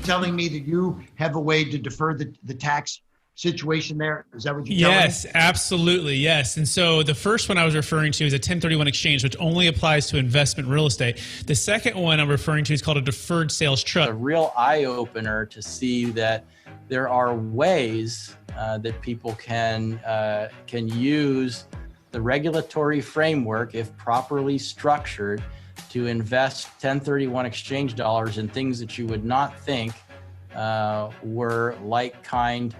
telling me that you have a way to defer the tax situation there? Is that what you're telling me? Yes, absolutely. Yes. And so the first one I was referring to is a 1031 exchange, which only applies to investment real estate. The second one I'm referring to is called a deferred sales trust. A real eye-opener to see that there are ways that people can use the regulatory framework, if properly structured, to invest 1031 exchange dollars in things that you would not think were like-kind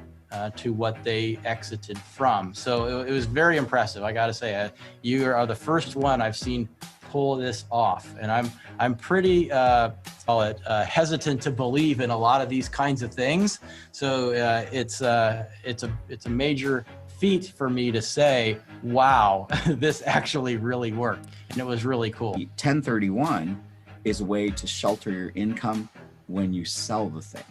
to what they exited from. So it was very impressive. I got to say, you are the first one I've seen pull this off, and I'm pretty hesitant to believe in a lot of these kinds of things. So it's a major feat for me to say, wow, this actually really worked, and it was really cool. 1031 is a way to shelter your income when you sell the thing.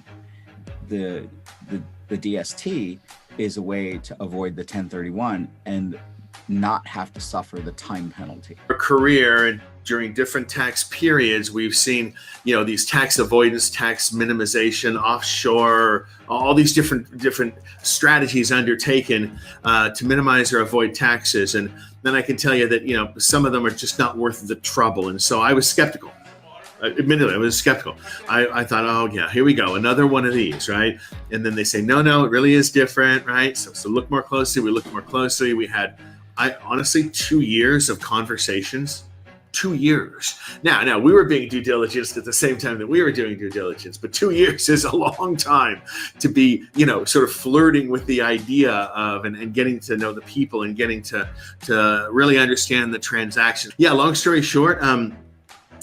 The DST is a way to avoid the 1031 and not have to suffer the time penalty. Our career and during different tax periods, we've seen, these tax avoidance, tax minimization, offshore, all these different strategies undertaken to minimize or avoid taxes. And then I can tell you that, some of them are just not worth the trouble. And so I was skeptical. Admittedly, I was skeptical. I thought, oh yeah, here we go, another one of these, right? And then they say, no, it really is different, right? So look more closely. We looked more closely. We had, honestly, 2 years of conversations. 2 years. Now we were being due diligence at the same time that we were doing due diligence, but 2 years is a long time to be, sort of flirting with the idea of and getting to know the people and getting to really understand the transaction. Yeah, long story short,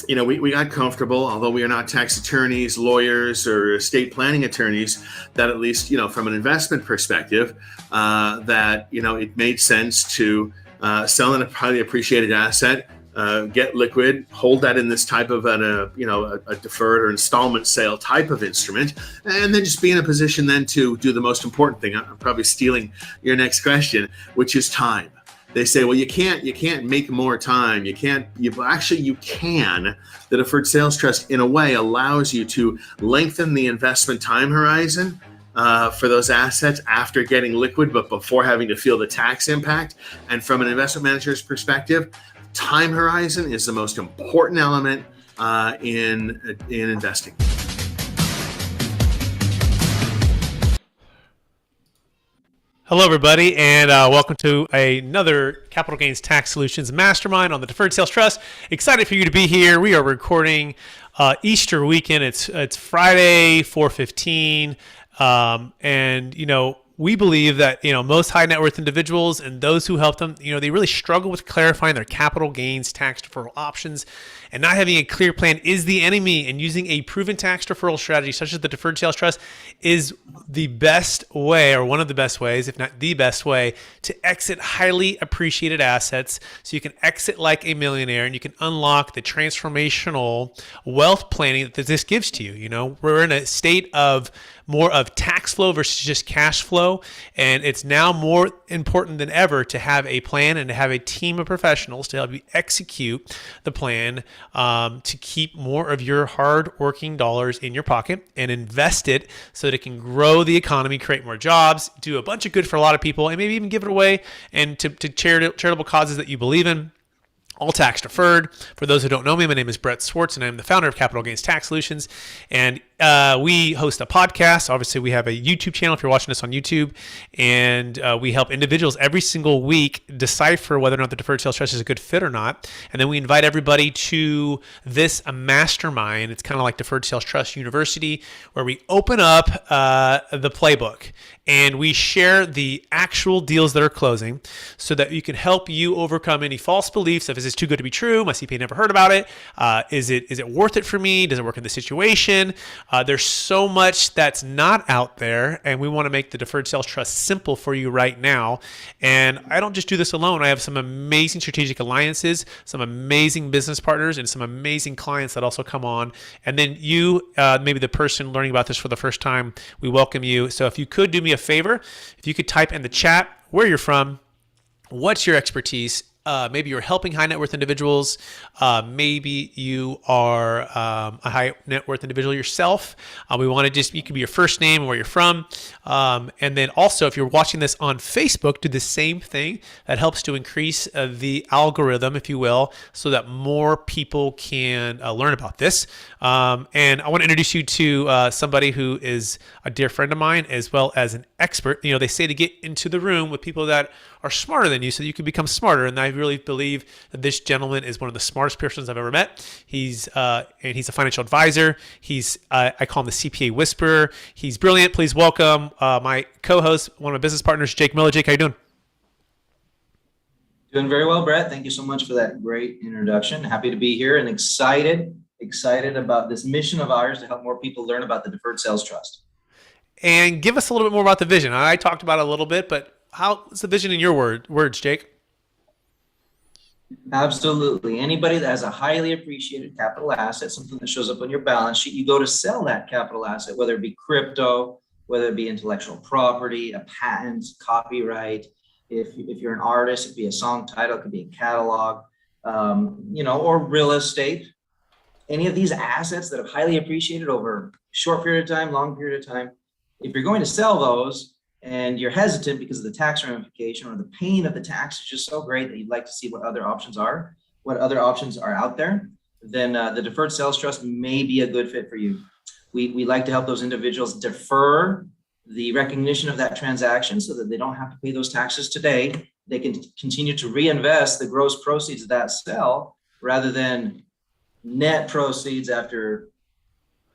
we got comfortable, although we are not tax attorneys, lawyers, or estate planning attorneys, that at least, from an investment perspective, that, it made sense to sell a highly appreciated asset, get liquid, hold that in this type of a deferred or installment sale type of instrument, and then just be in a position then to do the most important thing. I'm probably stealing your next question, which is time. They say, well, you can't make more time. You can. The Deferred Sales Trust, in a way, allows you to lengthen the investment time horizon for those assets after getting liquid, but before having to feel the tax impact. And from an investment manager's perspective, time horizon is the most important element in investing. Hello, everybody, and welcome to another Capital Gains Tax Solutions Mastermind on the Deferred Sales Trust. Excited for you to be here. We are recording Easter weekend. It's Friday, 4/15, and we believe that most high net worth individuals and those who help them, they really struggle with clarifying their capital gains tax deferral options, and not having a clear plan is the enemy. And using a proven tax deferral strategy such as the Deferred Sales Trust is the best way, or one of the best ways, if not the best way, to exit highly appreciated assets, so you can exit like a millionaire and you can unlock the transformational wealth planning that this gives to you. We're in a state of more of tax flow versus just cash flow, and it's now more important than ever to have a plan and to have a team of professionals to help you execute the plan, to keep more of your hard-working dollars in your pocket and invest it so that it can grow the economy, create more jobs, do a bunch of good for a lot of people, and maybe even give it away and to charitable causes that you believe in. All tax deferred. For those who don't know me, my name is Brett Swarts, and I'm the founder of Capital Gains Tax Solutions. And we host a podcast. Obviously, we have a YouTube channel if you're watching this on YouTube. And we help individuals every single week decipher whether or not the Deferred Sales Trust is a good fit or not. And then we invite everybody to this mastermind. It's kind of like Deferred Sales Trust University, where we open up the playbook and we share the actual deals that are closing so that we can help you overcome any false beliefs of, is this too good to be true? My CPA never heard about it. Is it worth it for me? Does it work in this situation? There's so much that's not out there, and we want to make the Deferred Sales Trust simple for you right now. And I don't just do this alone. I have some amazing strategic alliances, some amazing business partners, and some amazing clients that also come on. And then you, maybe the person learning about this for the first time, we welcome you. So if you could do me a favor, if you could type in the chat where you're from, what's your expertise, maybe you're helping high net worth individuals. Maybe you are a high net worth individual yourself. We want to you can be your first name and where you're from. And then also, if you're watching this on Facebook, do the same thing. That helps to increase the algorithm, if you will, so that more people can learn about this. And I want to introduce you to somebody who is a dear friend of mine, as well as an expert. They say to get into the room with people that are smarter than you so that you can become smarter. And I really believe that this gentleman is one of the smartest persons I've ever met. He's a financial advisor. I call him the CPA whisperer. He's brilliant. Please welcome my co-host, one of my business partners, Jake Millichap. How you doing? Doing very well, Brett. Thank you so much for that great introduction. Happy to be here and excited about this mission of ours to help more people learn about the Deferred Sales Trust. And give us a little bit more about the vision. I talked about it a little bit, but how's the vision in your words, Jake? Absolutely. Anybody that has a highly appreciated capital asset, something that shows up on your balance sheet, you go to sell that capital asset, whether it be crypto, whether it be intellectual property, a patent, copyright. If you're an artist, it could be a song title, it could be a catalog, or real estate. Any of these assets that have highly appreciated over a short period of time, long period of time, if you're going to sell those and you're hesitant because of the tax ramification or the pain of the tax is just so great that you'd like to see what other options are out there, then the Deferred Sales Trust may be a good fit for you. We like to help those individuals defer the recognition of that transaction so that they don't have to pay those taxes today. They can continue to reinvest the gross proceeds of that sale rather than net proceeds after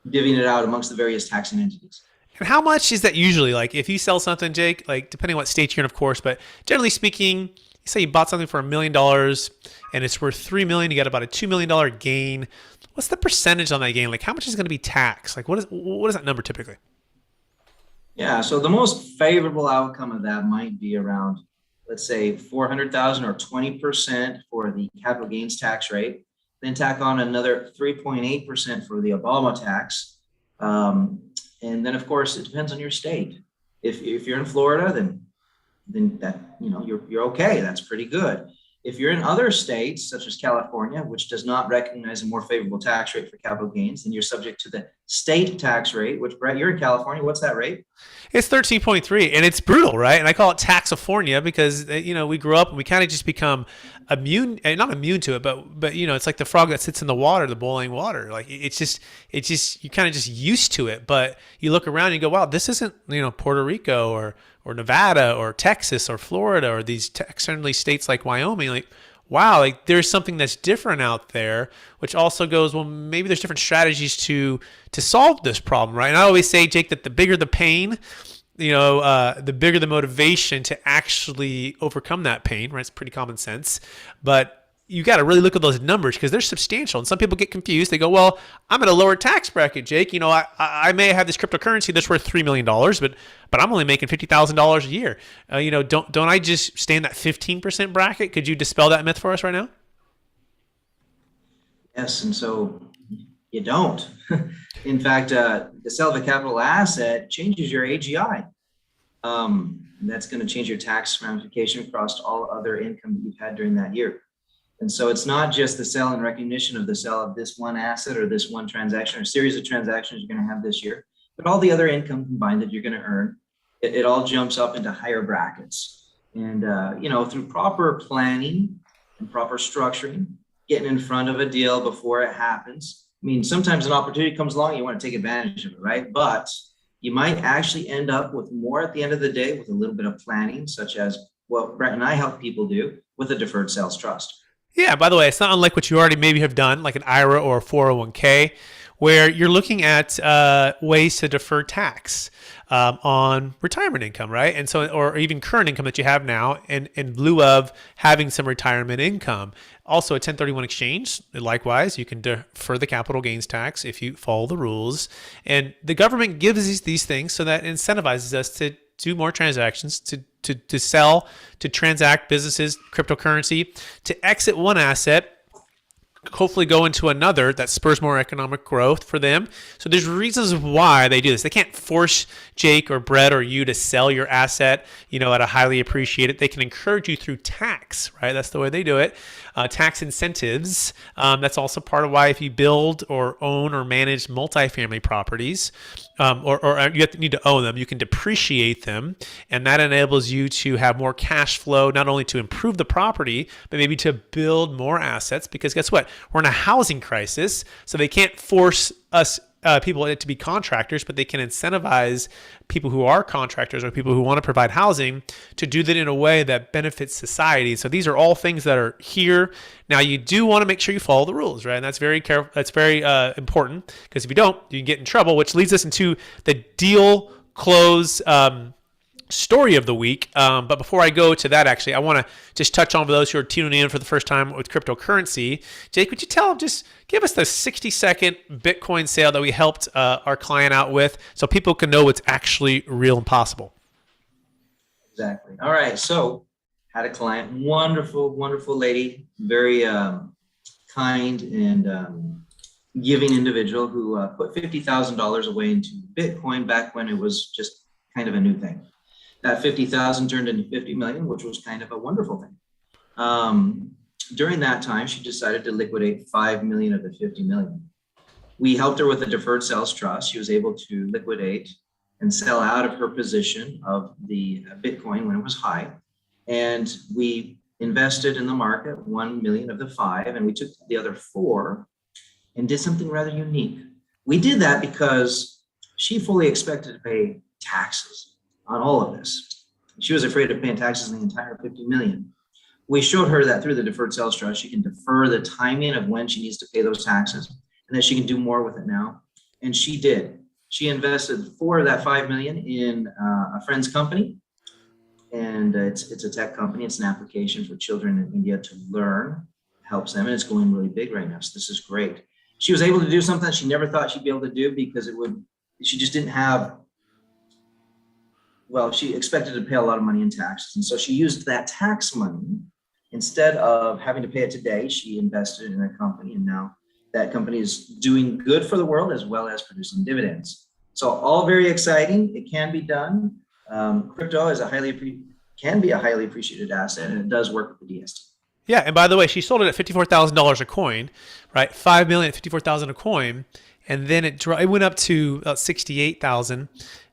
divvying it out amongst the various taxing entities. And how much is that usually? Like if you sell something, Jake, like depending on what state you're in, of course, but generally speaking, you say you bought something for $1 million and it's worth $3 million, you got about a $2 million gain. What's the percentage on that gain? Like how much is going to be taxed? Like what is that number typically? Yeah, so the most favorable outcome of that might be around, let's say $400,000 or 20% for the capital gains tax rate. Then tack on another 3.8% for the Obama tax. And then of course it depends on your state. If you're in Florida, then that, you're okay. That's pretty good. If you're in other states, such as California, which does not recognize a more favorable tax rate for capital gains, then you're subject to the state tax rate, which, Brett, you're in California. What's that rate? It's 13.3, and it's brutal, right? And I call it Taxafornia because, we grew up and we kind of just become immune, not immune to it, but it's like the frog that sits in the water, the boiling water. Like it's just, you kind of just used to it. But you look around and you go, wow, this isn't, Puerto Rico or Nevada or Texas or Florida or these tax-friendly states like Wyoming. Like, wow, like there's something that's different out there, which also goes, well, maybe there's different strategies to solve this problem, right? And I always say, Jake, that the bigger the pain, the bigger the motivation to actually overcome that pain, right? It's pretty common sense. But you got to really look at those numbers because they're substantial. And some people get confused. They go, well, I'm at a lower tax bracket, Jake. I may have this cryptocurrency that's worth $3 million, but I'm only making $50,000 a year. Don't I just stay in that 15% bracket? Could you dispel that myth for us right now? Yes, and so you don't. In fact, the sale of a capital asset changes your AGI. That's going to change your tax ramification across all other income that you've had during that year. And so it's not just the sale and recognition of the sale of this one asset or this one transaction or series of transactions you're going to have this year, but all the other income combined that you're going to earn, it all jumps up into higher brackets. And, through proper planning and proper structuring, getting in front of a deal before it happens. I mean, sometimes an opportunity comes along, you want to take advantage of it, right? But you might actually end up with more at the end of the day with a little bit of planning, such as what Brett and I help people do with a deferred sales trust. Yeah, by the way, it's not unlike what you already maybe have done, like an IRA or a 401k, where you're looking at ways to defer tax on retirement income, right? And so, or even current income that you have now in lieu of having some retirement income. Also, a 1031 exchange, likewise, you can defer the capital gains tax if you follow the rules. And the government gives these things so that it incentivizes us to do more transactions, to sell, to transact businesses, cryptocurrency, to exit one asset hopefully go into another that spurs more economic growth for them. So there's reasons why they do this. They can't force Jake or Brett or you to sell your asset, at a highly appreciated. They can encourage you through tax, right? That's the way they do it. Tax incentives. That's also part of why if you build or own or manage multifamily properties, or you need to own them, you can depreciate them, and that enables you to have more cash flow, not only to improve the property, but maybe to build more assets, because guess what? We're in a housing crisis, so they can't force us people to be contractors, but they can incentivize people who are contractors or people who want to provide housing to do that in a way that benefits society. So these are all things that are here. Now, you do want to make sure you follow the rules, right? And that's very careful. That's very important, because if you don't, you can get in trouble, which leads us into the deal close story of the week. But before I go to that, actually, I want to just touch on for those who are tuning in for the first time with cryptocurrency. Jake, would you just give us the 60-second Bitcoin sale that we helped our client out with, so people can know what's actually real and possible? Exactly. All right. So had a client, wonderful, wonderful lady, very kind and giving individual who put $50,000 away into Bitcoin back when it was just kind of a new thing. That 50,000 turned into 50 million, which was kind of a wonderful thing. During that time, she decided to liquidate 5 million of the 50 million. We helped her with a deferred sales trust. She was able to liquidate and sell out of her position of the Bitcoin when it was high. And we invested in the market 1 million of the 5, and we took the other 4 and did something rather unique. We did that because she fully expected to pay taxes on all of this. She was afraid of paying taxes on the entire 50 million. We showed her that through the deferred sales trust, she can defer the timing of when she needs to pay those taxes, and that she can do more with it now. And she did. She invested 4 of that 5 million in a friend's company. And it's a tech company. It's an application for children in India to learn, helps them. And it's going really big right now. So this is great. She was able to do something she never thought she'd be able to do, because she just didn't have, she expected to pay a lot of money in taxes. And so she used that tax money. Instead of having to pay it today, she invested in a company, and now that company is doing good for the world as well as producing dividends. So all very exciting. It can be done. Crypto is can be a highly appreciated asset, and it does work with the DST. Yeah, and by the way, she sold it at $54,000 a coin, right? 5 million at $54,000 a coin, and then it went up to about 68,000.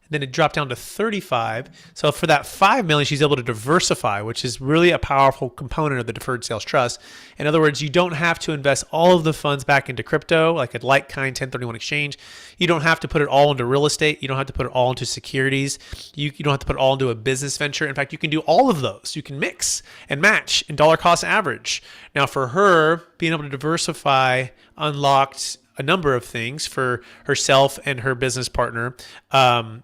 Then it dropped down to 35. So for that 5 million, she's able to diversify, which is really a powerful component of the deferred sales trust. In other words, you don't have to invest all of the funds back into crypto, like a like-kind 1031 exchange. You don't have to put it all into real estate. You don't have to put it all into securities. You don't have to put it all into a business venture. In fact, you can do all of those. You can mix and match and dollar cost average. Now, for her, being able to diversify unlocked a number of things for herself and her business partner,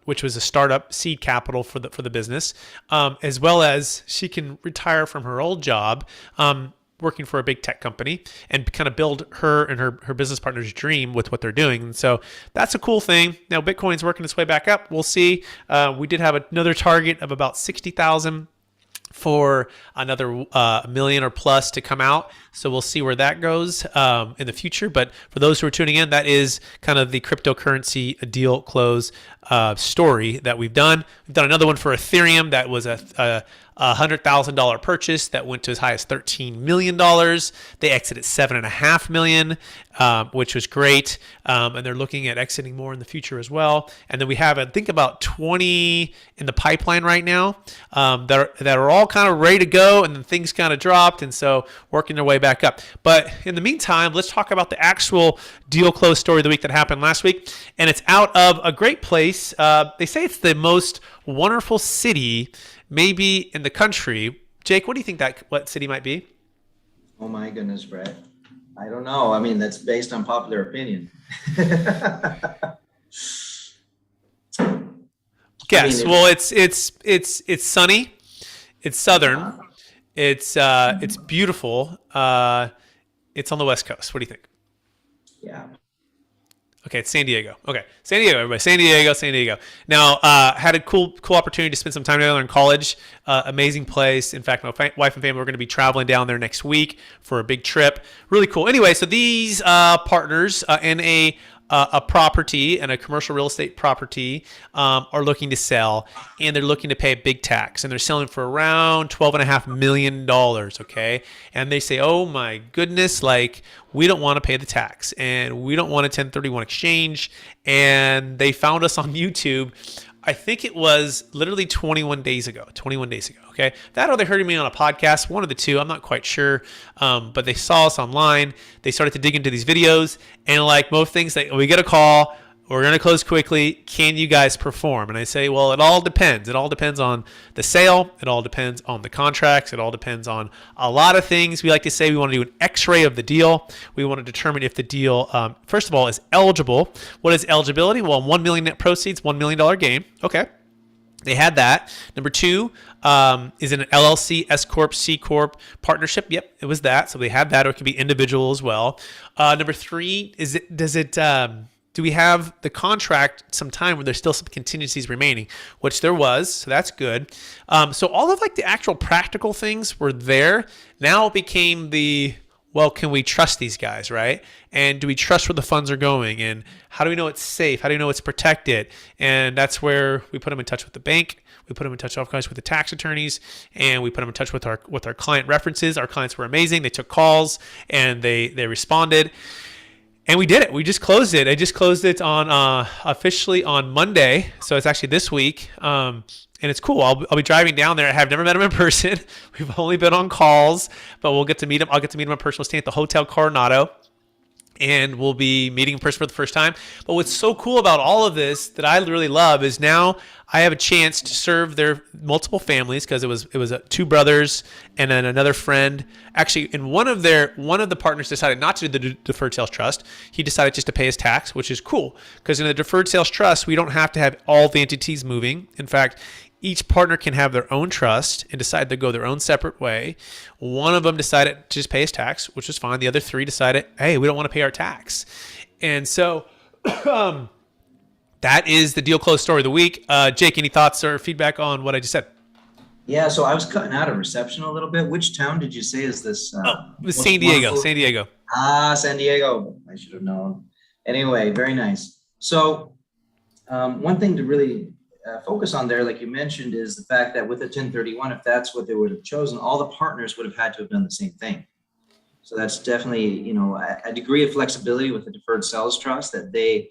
which was a startup seed capital for the business, as well as she can retire from her old job, working for a big tech company, and kind of build her and her business partner's dream with what they're doing. And so that's a cool thing. Now Bitcoin's working its way back up. We'll see. We did have another target of about 60,000 for another million or plus to come out. So we'll see where that goes in the future. But for those who are tuning in, that is kind of the cryptocurrency deal close story that we've done. We've done another one for Ethereum that was a $100,000 purchase that went to as high as $13 million. They exited $7.5 million, which was great. And they're looking at exiting more in the future as well. And then we have, I think, about 20 in the pipeline right now that are all kind of ready to go, and then things kind of dropped, and so working their way back up. But in the meantime, let's talk about the actual deal close story of the week that happened last week. And it's out of a great place. They say it's the most wonderful city maybe in the country. Jake, what do you think what city might be? Oh my goodness, Brett. I don't know. I mean, that's based on popular opinion. Guess. Well, it's sunny. It's southern. It's beautiful. It's on the West Coast. What do you think? Yeah. Okay, it's San Diego. Okay, San Diego, everybody. San Diego. Now, had a cool opportunity to spend some time together in college. Amazing place. In fact, my wife and family are going to be traveling down there next week for a big trip. Really cool. Anyway, so these partners in a property and a commercial real estate property are looking to sell, and they're looking to pay a big tax, and they're selling for around $12.5 million. Okay, and they say, oh my goodness, like we don't want to pay the tax, and we don't want a 1031 exchange. And they found us on YouTube. I think it was literally 21 days ago. Okay. That or they heard me on a podcast, one of the two, I'm not quite sure. But they saw us online. They started to dig into these videos, and like most things, we get a call. We're going to close quickly. Can you guys perform? And I say, well, it all depends. It all depends on the sale. It all depends on the contracts. It all depends on a lot of things. We like to say we want to do an x-ray of the deal. We want to determine if the deal, first of all, is eligible. What is eligibility? Well, $1 million net proceeds, $1 million gain. Okay. They had that. Number two is an LLC, S Corp, C Corp partnership. Yep, it was that. So they had that, or it could be individual as well. Number three, do we have the contract some time where there's still some contingencies remaining, which there was, so that's good. So all of like the actual practical things were there. Now it became well, can we trust these guys, right? And do we trust where the funds are going? And how do we know it's safe? How do we know it's protected? And that's where we put them in touch with the bank. We put them in touch, of course, with the tax attorneys, and we put them in touch with our client references. Our clients were amazing. They took calls and they responded. And we did it. We just closed it. I just closed it on officially on Monday. So it's actually this week. And it's cool. I'll be driving down there. I have never met him in person. We've only been on calls, but we'll get to meet him. I'll get to meet him in person. We'll stay at the Hotel Coronado, and we'll be meeting in person for the first time. But what's so cool about all of this that I really love is now I have a chance to serve their multiple families, because it was two brothers and then another friend. Actually, and one of the partners decided not to do the deferred sales trust. He decided just to pay his tax, which is cool, because in the deferred sales trust, we don't have to have all the entities moving. In fact, each partner can have their own trust and decide to go their own separate way. One of them decided to just pay his tax, which was fine. The other three decided, hey, we don't want to pay our tax. And so that is the deal close story of the week. Jake, any thoughts or feedback on what I just said? Yeah, so I was cutting out of reception a little bit. Which town did you say is this? It was San Diego. San Diego. San Diego. I should have known. Anyway, very nice. So one thing to really focus on there, like you mentioned, is the fact that with a 1031, if that's what they would have chosen, all the partners would have had to have done the same thing. So that's definitely, a degree of flexibility with the deferred sales trust that they,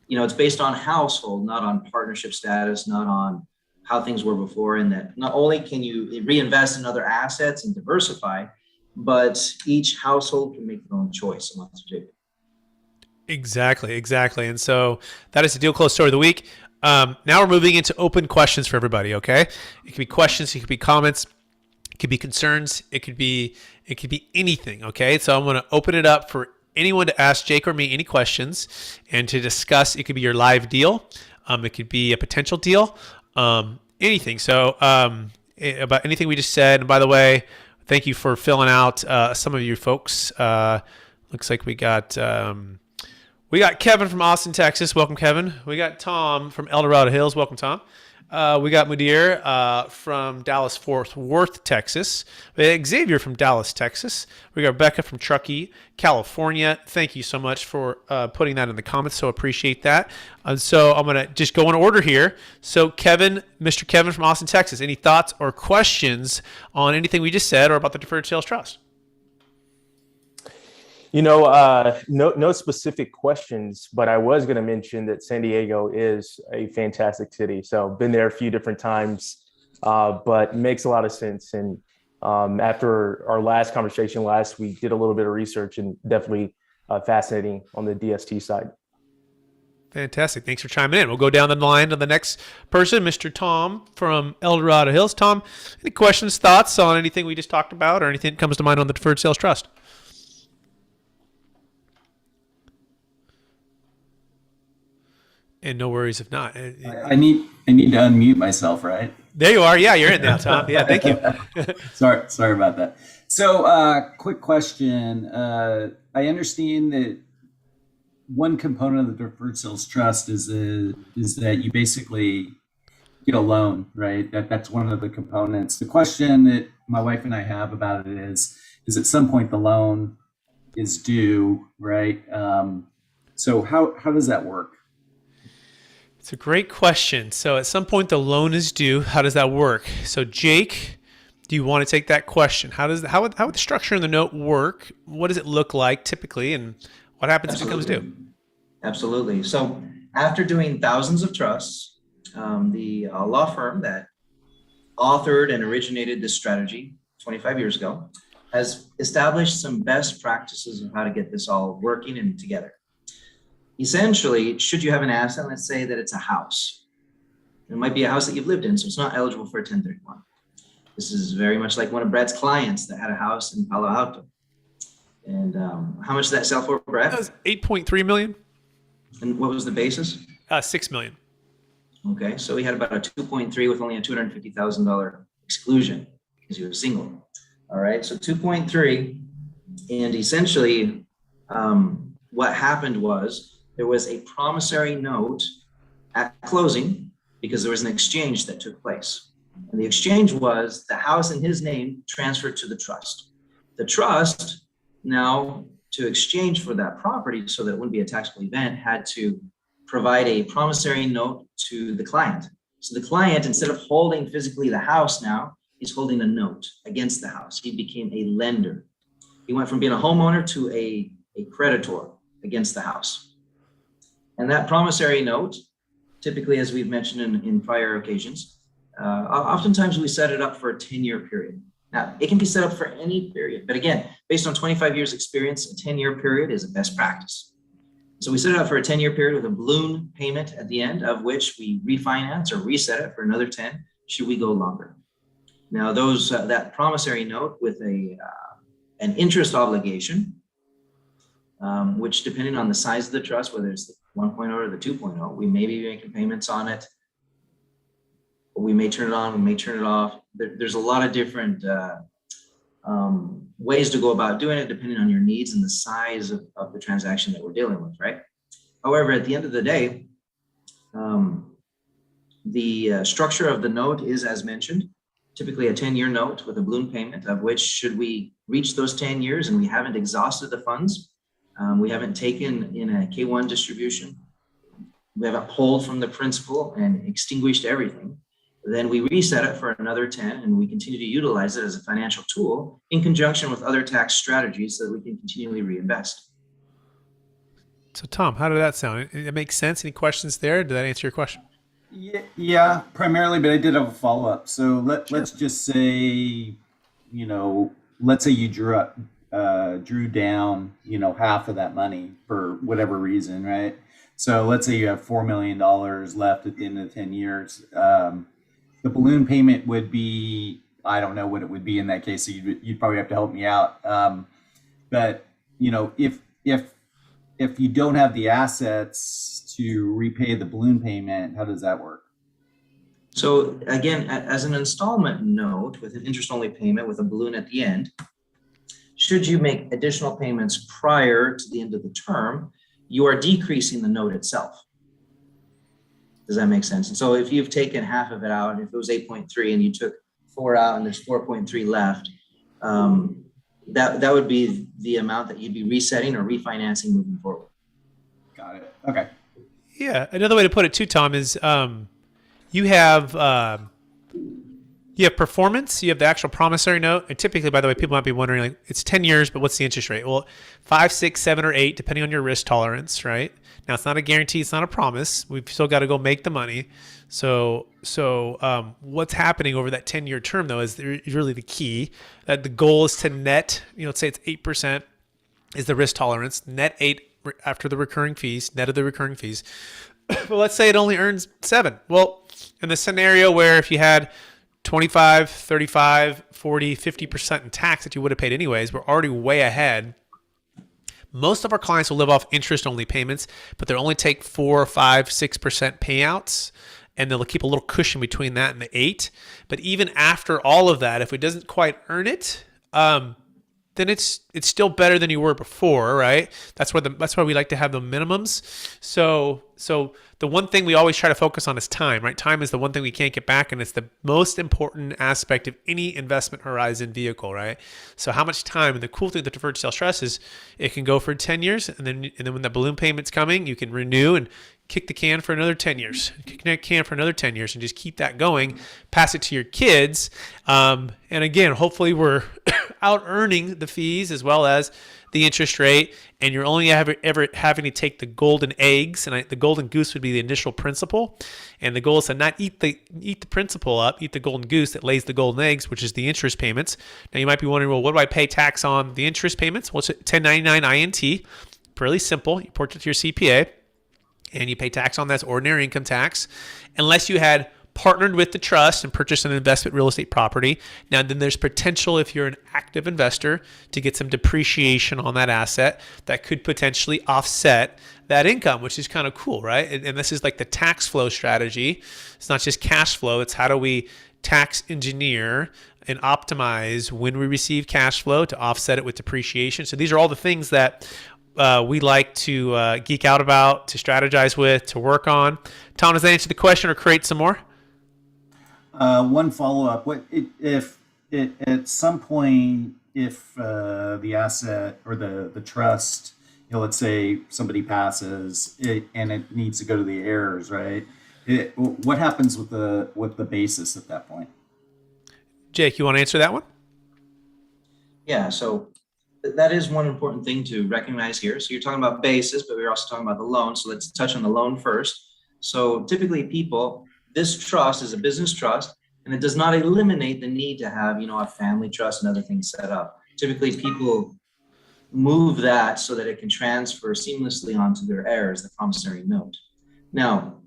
it's based on household, not on partnership status, not on how things were before. And that not only can you reinvest in other assets and diversify, but each household can make their own choice on what to do. Exactly. And so that is the deal close story of the week. Now we're moving into open questions for everybody. Okay. It could be questions. It could be comments. It could be concerns. It could be anything. Okay. So I'm going to open it up for anyone to ask Jake or me any questions and to discuss. It could be your live deal. It could be a potential deal. Anything. So, about anything we just said. And by the way, thank you for filling out, some of you folks. Looks like we got Kevin from Austin, Texas. Welcome, Kevin. We got Tom from El Dorado Hills. Welcome, Tom. We got Mudir from Dallas Fort Worth, Texas. We got Xavier from Dallas, Texas. We got Rebecca from Truckee, California. Thank you so much for putting that in the comments. So appreciate that. So I'm going to just go in order here. So Kevin, Mr. Kevin from Austin, Texas, any thoughts or questions on anything we just said or about the Deferred Sales Trust? No specific questions, but I was going to mention that San Diego is a fantastic city. So been there a few different times, but makes a lot of sense. And after our last conversation last week, did a little bit of research, and definitely fascinating on the DST side. Fantastic. Thanks for chiming in. We'll go down the line to the next person, Mr. Tom from El Dorado Hills. Tom, any questions, thoughts on anything we just talked about, or anything that comes to mind on the Deferred Sales Trust? And no worries if not. I need to unmute myself, right? There you are. Yeah, you're in now, Tom. Yeah, thank you. Sorry about that. So, quick question. I understand that one component of the deferred sales trust is that you basically get a loan, right? That's one of the components. The question that my wife and I have about it is at some point the loan is due, right? So how does that work? It's a great question. So at some point the loan is due. How does that work? So Jake, do you want to take that question? How would the structure in the note work? What does it look like typically, and what happens if it comes due? Absolutely. So after doing thousands of trusts, the law firm that authored and originated this strategy 25 years ago has established some best practices of how to get this all working and together. Essentially, should you have an asset, let's say that it's a house. It might be a house that you've lived in, so it's not eligible for a 1031. This is very much like one of Brad's clients that had a house in Palo Alto. And how much did that sell for, Brad? That was $8.3 million. And what was the basis? $6 million. Okay, so he had about a 2.3 with only a $250,000 exclusion because he was single. All right, so 2.3, and essentially what happened was there was a promissory note at closing because there was an exchange that took place. And the exchange was the house in his name transferred to the trust. The trust now, to exchange for that property so that it wouldn't be a taxable event, had to provide a promissory note to the client. So the client, instead of holding physically the house now, is holding a note against the house. He became a lender. He went from being a homeowner to a creditor against the house. And that promissory note, typically, as we've mentioned in prior occasions, oftentimes we set it up for a 10-year period. Now, it can be set up for any period, but again, based on 25 years experience, a 10-year period is a best practice. So we set it up for a 10-year period with a balloon payment at the end, of which we refinance or reset it for another 10, should we go longer. Now, that promissory note with an interest obligation, which depending on the size of the trust, whether it's the 1.0 or the 2.0, we may be making payments on it. We may turn it on, we may turn it off. There's a lot of different ways to go about doing it depending on your needs and the size of the transaction that we're dealing with, right? However, at the end of the day, the structure of the note is, as mentioned, typically a 10-year note with a balloon payment, of which, should we reach those 10 years and we haven't exhausted the funds, we haven't taken in a K1 distribution, we haven't pulled from the principal and extinguished everything, then we reset it for another 10 and we continue to utilize it as a financial tool in conjunction with other tax strategies so that we can continually reinvest. So Tom, how did that sound? It makes sense? Any questions there? Did that answer your question? Yeah, primarily, but I did have a follow-up. So let's just say, let's say you drew down, half of that money for whatever reason, right? So let's say you have $4 million left at the end of 10 years. The balloon payment would be, I don't know what it would be in that case. So you'd probably have to help me out. But if you don't have the assets to repay the balloon payment, how does that work? So again, as an installment note with an interest-only payment with a balloon at the end, should you make additional payments prior to the end of the term, you are decreasing the note itself. Does that make sense? And so if you've taken half of it out, and if it was 8.3 and you took 4 out and there's 4.3 left, that would be the amount that you'd be resetting or refinancing moving forward. Got it. Okay. Yeah. Another way to put it too, Tom, is you have performance, you have the actual promissory note. And typically, by the way, people might be wondering, like, it's 10 years, but what's the interest rate? Well, 5, 6, 7, or 8, depending on your risk tolerance, right? Now, it's not a guarantee. It's not a promise. We've still got to go make the money. So what's happening over that 10-year term, though, is really the key. That the goal is to net, let's say it's 8% is the risk tolerance, net 8 after the recurring fees, net of the recurring fees. But let's say it only earns 7. Well, in the scenario where if you had 25, 35, 40, 50% in tax that you would have paid anyways, we're already way ahead. Most of our clients will live off interest-only payments, but they'll only take 4, 5, 6% payouts, and they'll keep a little cushion between that and the 8. But even after all of that, if it doesn't quite earn it, then it's still better than you were before, right? That's why we like to have the minimums. So the one thing we always try to focus on is time, right? Time is the one thing we can't get back, and it's the most important aspect of any investment horizon vehicle, right? So how much time? And the cool thing with the deferred sales trust is it can go for 10 years, and then when the balloon payment's coming, you can renew and kick the can for another 10 years, kick the can for another 10 years, and just keep that going, pass it to your kids. And again, hopefully we're out earning the fees as well as the interest rate, and you're only ever having to take the golden eggs, and the golden goose would be the initial principal. And the goal is to not eat the principal up, eat the golden goose that lays the golden eggs, which is the interest payments. Now you might be wondering, well, what do I pay tax on the interest payments? Well, it's a 1099 INT, pretty simple. You report it to your CPA, and you pay tax on that as ordinary income tax, unless you had partnered with the trust and purchased an investment real estate property. Now, then there's potential, if you're an active investor, to get some depreciation on that asset that could potentially offset that income, which is kind of cool, right? And this is like the tax flow strategy. It's not just cash flow. It's how do we tax engineer and optimize when we receive cash flow to offset it with depreciation. So these are all the things that we like to geek out about, to strategize with, to work on. Tom, does that answer the question or create some more? One follow-up. If at some point, if the asset or the trust, let's say somebody passes and it needs to go to the heirs, right? What happens with the basis at that point? Jake, you want to answer that one? Yeah, so that is one important thing to recognize here. So you're talking about basis, but we're also talking about the loan. So let's touch on the loan first. So typically this trust is a business trust, and it does not eliminate the need to have, a family trust and other things set up. Typically people move that so that it can transfer seamlessly onto their heirs, the promissory note. Now,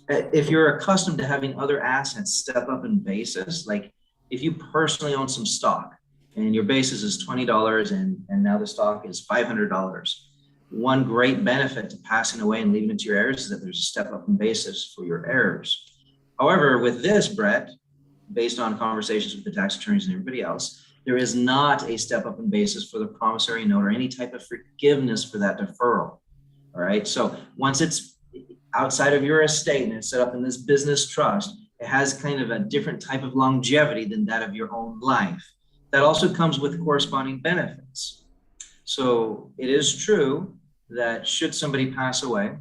if you're accustomed to having other assets step up in basis, like if you personally own some stock and your basis is $20 and now the stock is $500, one great benefit to passing away and leaving it to your heirs is that there's a step up in basis for your heirs. However, with this, Brett, based on conversations with the tax attorneys and everybody else, there is not a step up in basis for the promissory note or any type of forgiveness for that deferral. All right. So once it's outside of your estate and it's set up in this business trust, it has kind of a different type of longevity than that of your own life. That also comes with corresponding benefits. So it is true that should somebody pass away,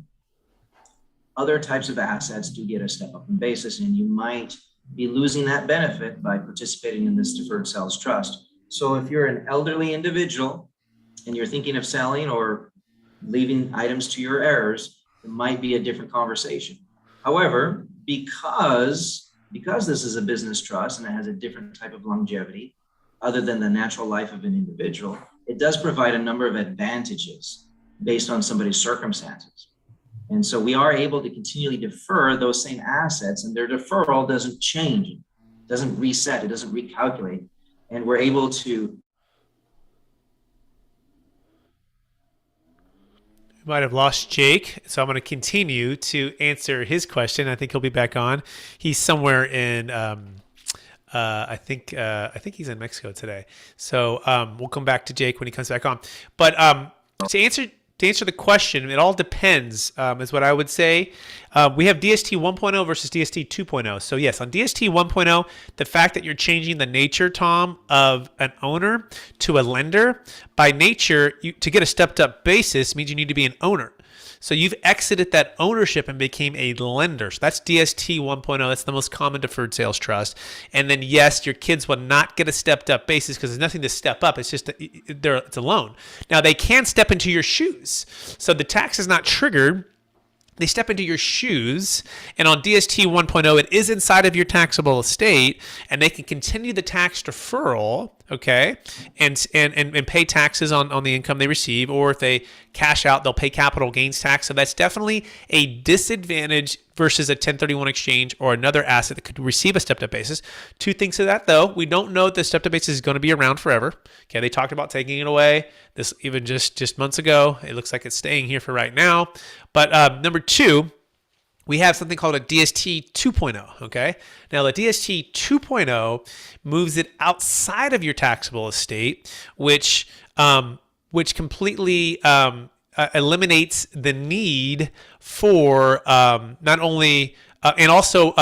other types of assets do get a step up in basis, and you might be losing that benefit by participating in this deferred sales trust. So if you're an elderly individual and you're thinking of selling or leaving items to your heirs, it might be a different conversation. However, because this is a business trust and it has a different type of longevity other than the natural life of an individual, it does provide a number of advantages based on somebody's circumstances. And so we are able to continually defer those same assets, and their deferral doesn't change, it doesn't reset, it doesn't recalculate. And we're able to. We might have lost Jake, so I'm going to continue to answer his question. I think he'll be back on. He's somewhere in, I think he's in Mexico today. So we'll come back to Jake when he comes back on. But to answer the question, it all depends, is what I would say. We have DST 1.0 versus DST 2.0. So yes, on DST 1.0, the fact that you're changing the nature, Tom, of an owner to a lender, by nature, to get a stepped up basis means you need to be an owner. So you've exited that ownership and became a lender. So that's DST 1.0. That's the most common deferred sales trust. And then yes, your kids will not get a stepped up basis because there's nothing to step up. It's just it's a loan. Now they can step into your shoes. So the tax is not triggered. They step into your shoes, and on DST 1.0, it is inside of your taxable estate, and they can continue the tax deferral, okay, and pay taxes on the income they receive, or if they cash out, they'll pay capital gains tax. So that's definitely a disadvantage versus a 1031 exchange or another asset that could receive a stepped up basis. Two things to that, though. We don't know that the stepped up basis is going to be around forever. Okay, they talked about taking it away. This even just months ago. It looks like it's staying here for right now. But number two, we have something called a DST 2.0, okay? Now, the DST 2.0 moves it outside of your taxable estate, which completely eliminates the need for not only and also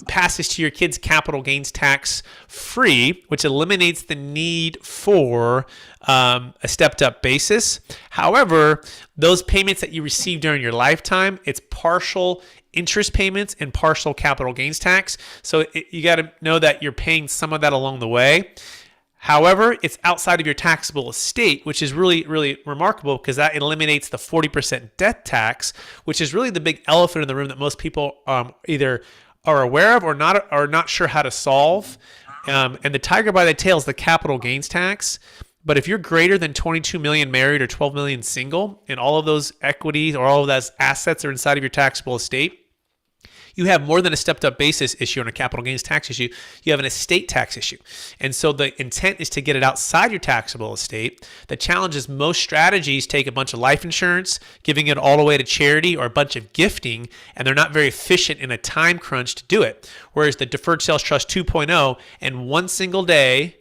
passes to your kids' capital gains tax free, which eliminates the need for a stepped up basis. However, those payments that you receive during your lifetime, it's partial interest payments and partial capital gains tax. So you got to know that you're paying some of that along the way. However, it's outside of your taxable estate, which is really, really remarkable because that eliminates the 40% death tax, which is really the big elephant in the room that most people either are aware of or not sure how to solve. And the tiger by the tail is the capital gains tax. But if you're greater than 22 million married or 12 million single, and all of those equities or all of those assets are inside of your taxable estate, you have more than a stepped up basis issue and a capital gains tax issue. You have an estate tax issue. And so the intent is to get it outside your taxable estate. The challenge is most strategies take a bunch of life insurance, giving it all away to charity, or a bunch of gifting, and they're not very efficient in a time crunch to do it. Whereas the Deferred Sales Trust 2.0, in one single day,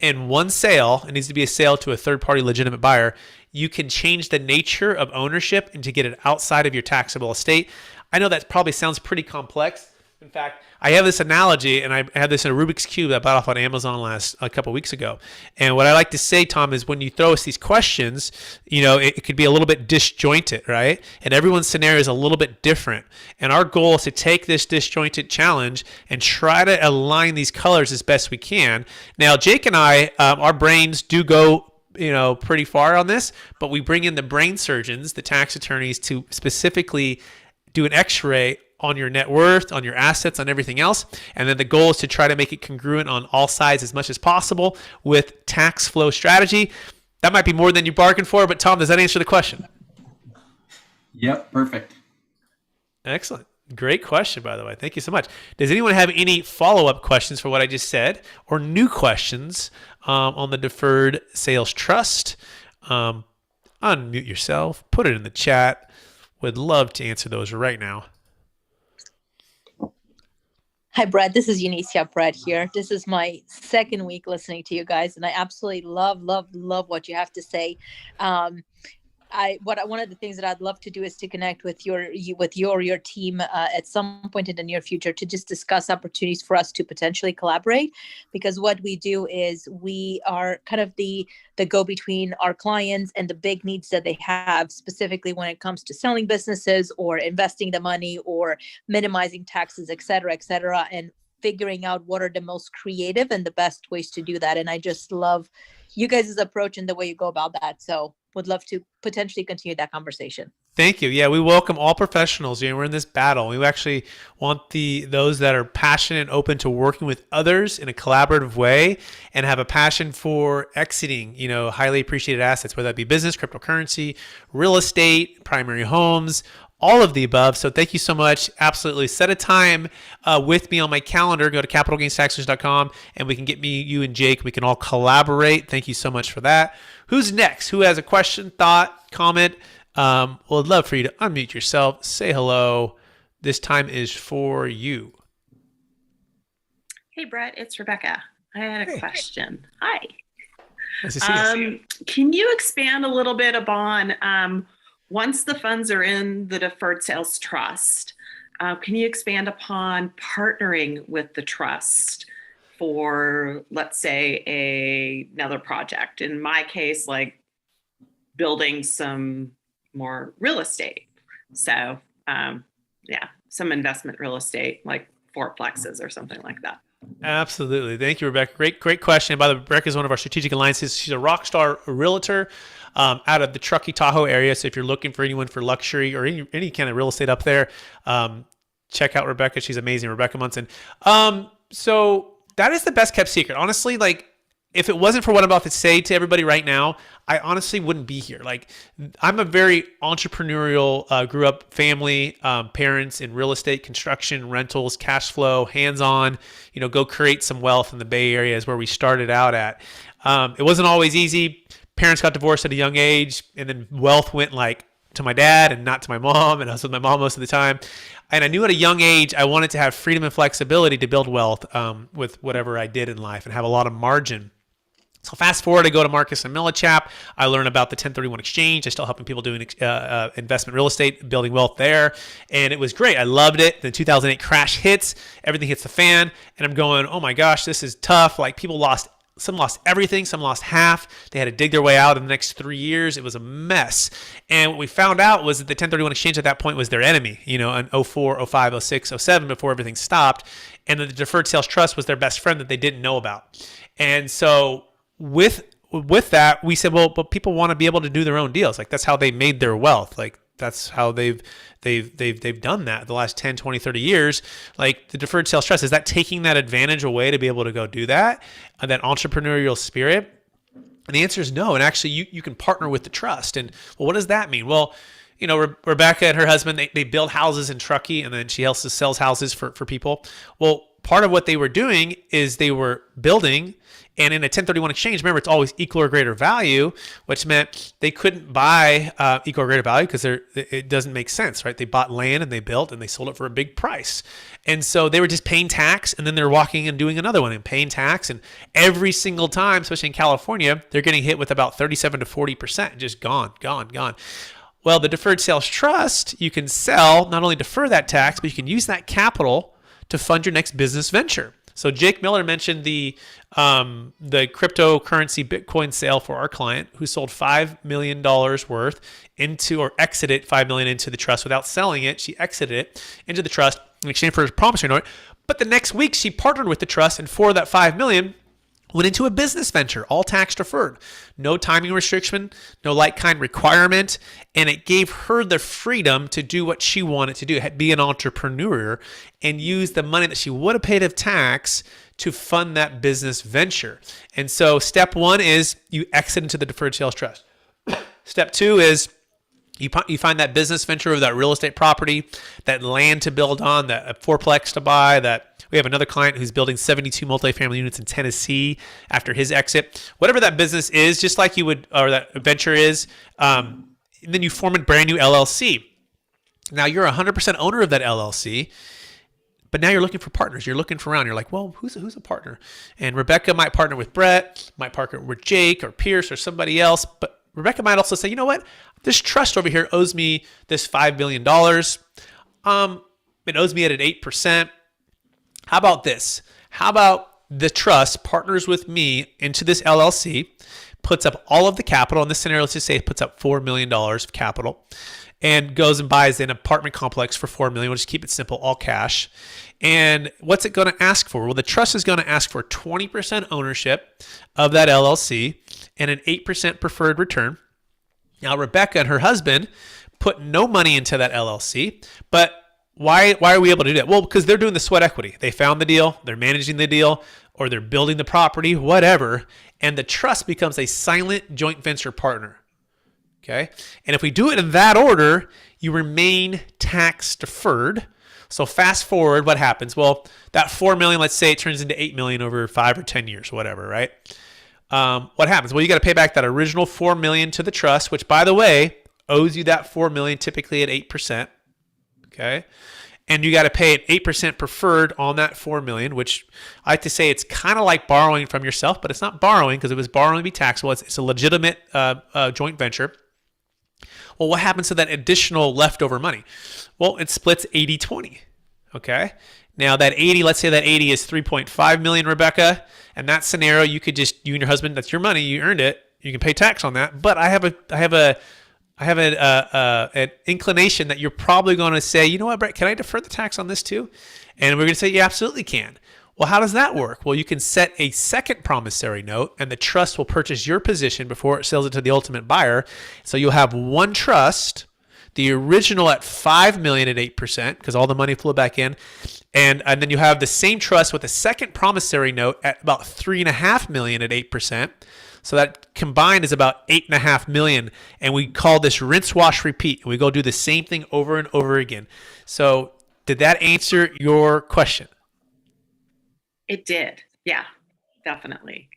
in one sale, it needs to be a sale to a third-party legitimate buyer, you can change the nature of ownership and to get it outside of your taxable estate. I know that probably sounds pretty complex. In fact, I have this analogy, and I had this in a Rubik's Cube that I bought off on Amazon a couple weeks ago. And what I like to say, Tom, is when you throw us these questions, it could be a little bit disjointed, right? And everyone's scenario is a little bit different. And our goal is to take this disjointed challenge and try to align these colors as best we can. Now, Jake and I, our brains do go pretty far on this, but we bring in the brain surgeons, the tax attorneys, to specifically do an x-ray on your net worth, on your assets, on everything else. And then the goal is to try to make it congruent on all sides as much as possible with tax flow strategy. That might be more than you bargained for, but Tom, does that answer the question? Yep, perfect. Excellent. Great question, by the way. Thank you so much. Does anyone have any follow-up questions for what I just said, or new questions on the Deferred Sales Trust? Unmute yourself, put it in the chat. Would love to answer those right now. Hi, Brad. This is Eunicia Brad here. This is my second week listening to you guys, and I absolutely love what you have to say. One of the things that I'd love to do is to connect with your team at some point in the near future to just discuss opportunities for us to potentially collaborate, because what we do is we are kind of the go between our clients and the big needs that they have, specifically when it comes to selling businesses or investing the money or minimizing taxes, et cetera, and figuring out what are the most creative and the best ways to do that. And I just love you guys' approach and the way you go about that. So would love to potentially continue that conversation. Thank you. Yeah, we welcome all professionals. We're in this battle. We actually want those that are passionate and open to working with others in a collaborative way and have a passion for exiting, highly appreciated assets, whether that be business, cryptocurrency, real estate, primary homes, all of the above. So thank you so much. Absolutely. Set a time with me on my calendar. Go to capitalgainstaxers.com and we can get you and Jake. We can all collaborate. Thank you so much for that. Who's next? Who has a question, thought, comment? Well, I'd love for you to unmute yourself. Say hello. This time is for you. Hey, Brett. It's Rebecca. I had a question. Hi. Nice to see you. Can you expand a little bit upon once the funds are in the Deferred Sales Trust, can you expand upon partnering with the trust for, let's say, another project? In my case, like building some more real estate. So, some investment real estate, like fourplexes or something like that. Absolutely. Thank you, Rebecca. Great question. By the way, Rebecca is one of our strategic alliances. She's a rock star realtor out of the Truckee, Tahoe area. So if you're looking for anyone for luxury or any kind of real estate up there, check out Rebecca. She's amazing, Rebecca Munson. So that is the best kept secret. Honestly, like if it wasn't for what I'm about to say to everybody right now, I honestly wouldn't be here. Like I'm a very entrepreneurial, grew up family, parents in real estate, construction, rentals, cash flow, hands-on, go create some wealth in the Bay Area is where we started out at. It wasn't always easy. Parents got divorced at a young age and then wealth went like to my dad and not to my mom, and I was with my mom most of the time. And I knew at a young age I wanted to have freedom and flexibility to build wealth with whatever I did in life and have a lot of margin. So fast forward, I go to Marcus and Millichap. I learn about the 1031 exchange. I still helping people doing investment real estate, building wealth there. And it was great. I loved it. The 2008 crash hits. Everything hits the fan. And I'm going, oh my gosh, this is tough. Like some lost everything. Some lost half. They had to dig their way out in the next 3 years. It was a mess. And what we found out was that the 1031 exchange at that point was their enemy, in 04, 05, 06, 07, before everything stopped. And the deferred sales trust was their best friend that they didn't know about. And so with that, we said, well, but people want to be able to do their own deals. Like that's how they made their wealth. Like that's how they've done that the last 10, 20, 30 years. Like the deferred sales trust, is that taking that advantage away to be able to go do that entrepreneurial spirit? And the answer is no. And actually you can partner with the trust. And well, what does that mean? Well, Rebecca and her husband, they build houses in Truckee, and then she also sells houses for people. Well, part of what they were doing is they were building, and in a 1031 exchange, remember, it's always equal or greater value, which meant they couldn't buy equal or greater value because it doesn't make sense, right? They bought land and they built and they sold it for a big price. And so they were just paying tax, and then they're walking and doing another one and paying tax. And every single time, especially in California, they're getting hit with about 37 to 40%, just gone. Well, the deferred sales trust, you can sell, not only defer that tax, but you can use that capital to fund your next business venture. So Jake Miller mentioned the cryptocurrency Bitcoin sale for our client who sold $5 million worth into, or exited $5 million into the trust without selling it. She exited it into the trust in exchange for a promissory note. But the next week she partnered with the trust, and for that $5 million, went into a business venture, all tax deferred, no timing restriction, no like-kind requirement, and it gave her the freedom to do what she wanted to do, be an entrepreneur, and use the money that she would have paid of tax to fund that business venture. And so step one is you exit into the deferred sales trust. Step two is you find that business venture of that real estate property, that land to build on, that fourplex to buy. That we have another client who's building 72 multifamily units in Tennessee after his exit. Whatever that business is, just like you would, or that venture is, then you form a brand new LLC. Now you're 100% owner of that LLC, but now you're looking for partners. You're looking for around. You're like, well, who's a partner? And Rebecca might partner with Brett, might partner with Jake or Pierce or somebody else, but Rebecca might also say, you know what? This trust over here owes me this $5 billion. It owes me at 8%. How about this? How about the trust partners with me into this LLC, puts up all of the capital. In this scenario, let's just say it puts up $4 million of capital and goes and buys an apartment complex for $4 million. We'll just keep it simple, all cash. And what's it going to ask for? Well, the trust is going to ask for 20% ownership of that LLC and an 8% preferred return. Now, Rebecca and her husband put no money into that LLC, but why are we able to do that? Well, because they're doing the sweat equity. They found the deal, they're managing the deal, or they're building the property, whatever, and the trust becomes a silent joint venture partner. Okay? And if we do it in that order, you remain tax deferred. So fast forward, what happens? Well, that $4 million, let's say it turns into $8 million over 5 or 10 years, whatever, right? What happens? Well, you got to pay back that original $4 million to the trust, which, by the way, owes you that $4 million typically at 8%. Okay, and you got to pay an 8% preferred on that $4 million, which I like to say it's kind of like borrowing from yourself, but it's not borrowing because if it was borrowing, it'd be taxable. It's a legitimate joint venture. Well, what happens to that additional leftover money? Well, it splits 80-20. Okay. Now that 80, let's say that 80 is 3.5 million, Rebecca. And that scenario, you could just, you and your husband, that's your money, you earned it. You can pay tax on that. But I have an inclination that you're probably going to say, you know what, Brett, can I defer the tax on this too? And we're going to say, you absolutely can. Well, how does that work? Well, you can set a second promissory note and the trust will purchase your position before it sells it to the ultimate buyer. So you'll have one trust, the original at $5 million at 8%, because all the money flowed back in. And then you have the same trust with a second promissory note at about $3.5 million at 8%. So that combined is about $8.5 million. And we call this rinse, wash, repeat. And we go do the same thing over and over again. So did that answer your question? It did. Yeah, definitely.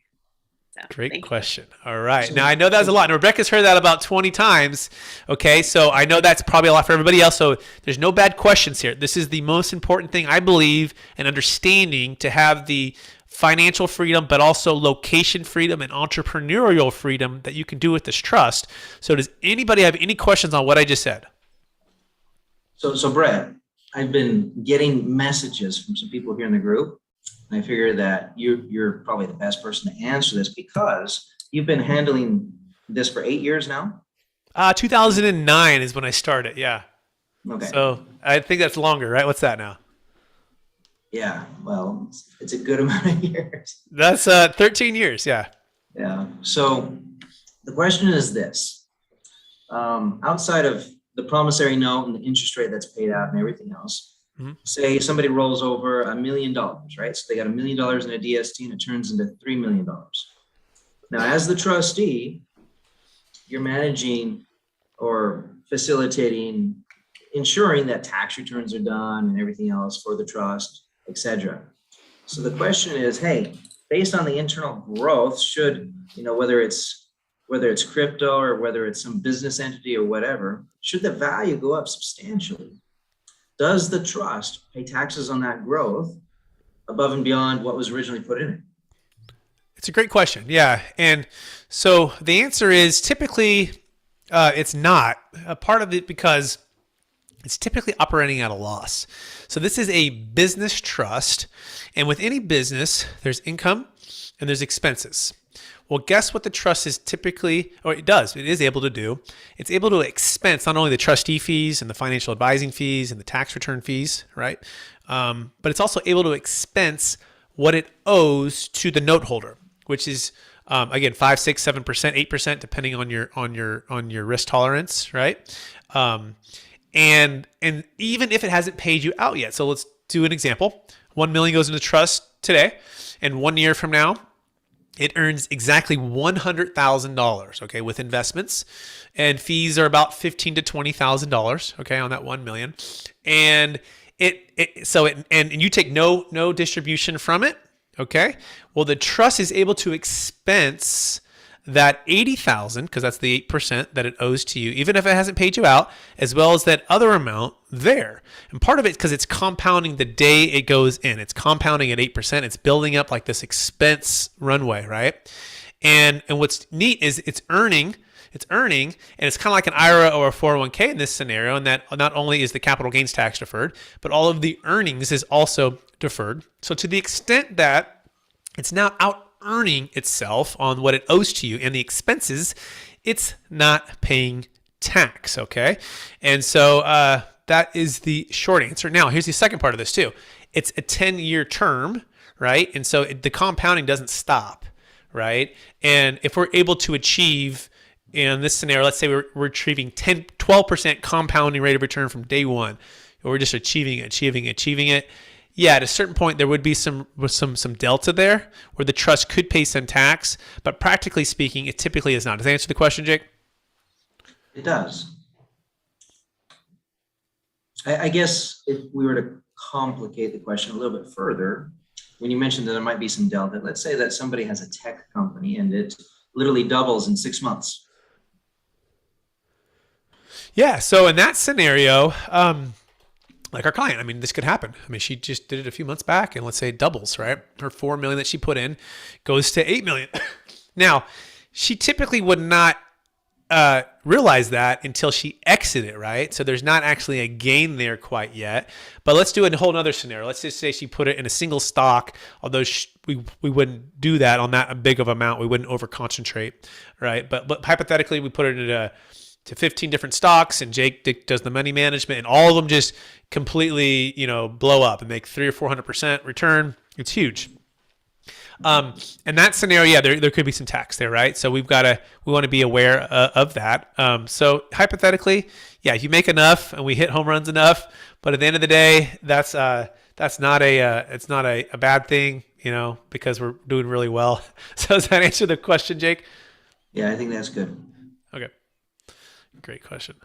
So, Great thank you. question. All right. Now, I know that was a lot. And Rebecca's heard that about 20 times. Okay. So I know that's probably a lot for everybody else. So there's no bad questions here. This is the most important thing, I believe, and understanding to have the financial freedom, but also location freedom and entrepreneurial freedom that you can do with this trust. So does anybody have any questions on what I just said? So Brett, I've been getting messages from some people here in the group. And I figure that you're probably the best person to answer this because you've been handling this for 8 years now. 2009 is when I started. Yeah. Okay. So I think that's longer, right? What's that now? Yeah. Well, it's a good amount of years. That's 13 years. Yeah. Yeah. So the question is this: outside of the promissory note and the interest rate that's paid out and everything else. Say somebody rolls over $1 million, right? So they got $1 million in a DST and it turns into $3 million. Now, as the trustee, you're managing or facilitating, ensuring that tax returns are done and everything else for the trust, etc. So the question is, hey, based on the internal growth, should, whether it's crypto or whether it's some business entity or whatever, should the value go up substantially? Does the trust pay taxes on that growth above and beyond what was originally put in it? It's a great question. Yeah. And so the answer is typically it's not a part of it because it's typically operating at a loss. So this is a business trust. And with any business, there's income and there's expenses. Well, guess what the trust is typically, or it is able to do. It's able to expense not only the trustee fees and the financial advising fees and the tax return fees, right? But it's also able to expense what it owes to the note holder, which is, again, 5, 6, 7%, 8%, depending on your risk tolerance, right? And even if it hasn't paid you out yet. So let's do an example. $1 million goes into trust today, and 1 year from now, it earns exactly $100,000, okay, with investments, and fees are about $15,000 to $20,000, okay, on that 1 million, and and you take no distribution from it, okay. Well, the trust is able to expense that $80,000 because that's the 8% that it owes to you, even if it hasn't paid you out, as well as that other amount there. And part of it because it's compounding the day it goes in. It's compounding at 8%. It's building up like this expense runway, right? And what's neat is it's earning, and it's kind of like an IRA or a 401k in this scenario, and that not only is the capital gains tax deferred, but all of the earnings is also deferred. So to the extent that it's now out earning itself on what it owes to you and the expenses, it's not paying tax, okay? And so that is the short answer. Now, here's the second part of this too. It's a 10-year term, right? And so the compounding doesn't stop, right? And if we're able to achieve, in this scenario, let's say we're achieving 12% compounding rate of return from day one, and we're just achieving it. Yeah, at a certain point, there would be some delta there where the trust could pay some tax, but practically speaking, it typically is not. Does that answer the question, Jake? It does. I guess if we were to complicate the question a little bit further, when you mentioned that there might be some delta, let's say that somebody has a tech company and it literally doubles in 6 months. Yeah, so in that scenario, like our client, I mean, this could happen. I mean, she just did it a few months back, and let's say it doubles, right? Her $4 million that she put in goes to $8 million. Now, she typically would not realize that until she exited, right? So there's not actually a gain there quite yet. But let's do a whole other scenario. Let's just say she put it in a single stock, although we wouldn't do that on that big of amount. We wouldn't over concentrate, right? But hypothetically, we put it into to 15 different stocks, and Jake does the money management, and all of them just completely, blow up and make 300 or 400% return. It's huge. In that scenario, yeah, there could be some tax there, right? So we want to be aware of that. So hypothetically, yeah, if you make enough and we hit home runs enough, but at the end of the day, that's not a bad thing, because we're doing really well. So does that answer the question, Jake? Yeah, I think that's good. Okay. Great question.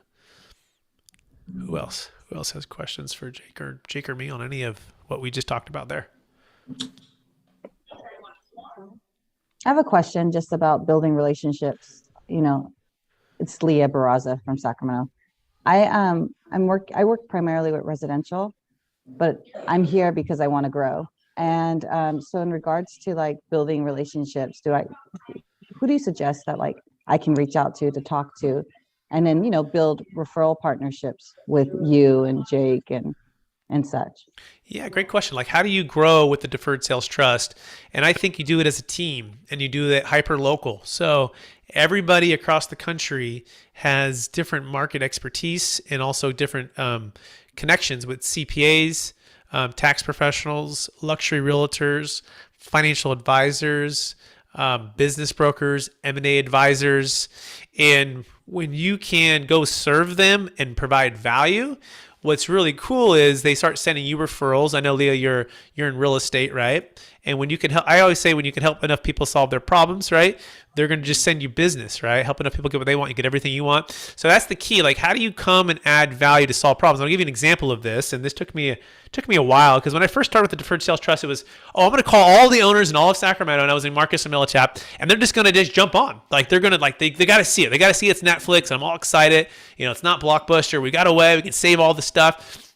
Who else? Who else has questions for Jake or me on any of what we just talked about there? I have a question just about building relationships. It's Leah Barraza from Sacramento. I work primarily with residential, but I'm here because I want to grow. And so in regards to like building relationships, who do you suggest that like I can reach out to talk to, and then build referral partnerships with you and Jake and such? Yeah, great question. Like, how do you grow with the Deferred Sales Trust? And I think you do it as a team, and you do it hyper local. So everybody across the country has different market expertise and also different connections with CPAs, tax professionals, luxury realtors, financial advisors, business brokers, M&A advisors. And when you can go serve them and provide value, what's really cool is they start sending you referrals. I know, Leah, you're in real estate, right? And when you can help, I always say when you can help enough people solve their problems, right? They're going to just send you business, right? Help enough people get what they want, you get everything you want. So that's the key. Like, how do you come and add value to solve problems? I'll give you an example of this. And this took me a while, because when I first started with the Deferred Sales Trust, it was, I'm going to call all the owners in all of Sacramento, and I was in Marcus Millichap, and they're just going to just jump on. Like, they're going to, like, they got to see it. They got to see it's Netflix. I'm all excited. It's not Blockbuster. We got a way. We can save all the stuff.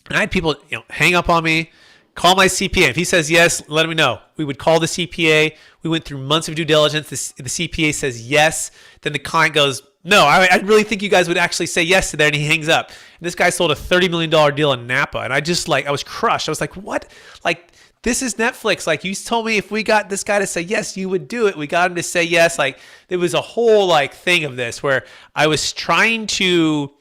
And I had people, hang up on me, call my CPA. If he says yes, let me know. We would call the CPA. We went through months of due diligence. The CPA says yes. Then the client goes, no, I really think you guys would actually say yes to that. And he hangs up. And this guy sold a $30 million deal in Napa. And I just I was crushed. I was like, what? Like, this is Netflix. Like, you told me if we got this guy to say yes, you would do it. We got him to say yes. Like, there was a whole thing of this where I was trying to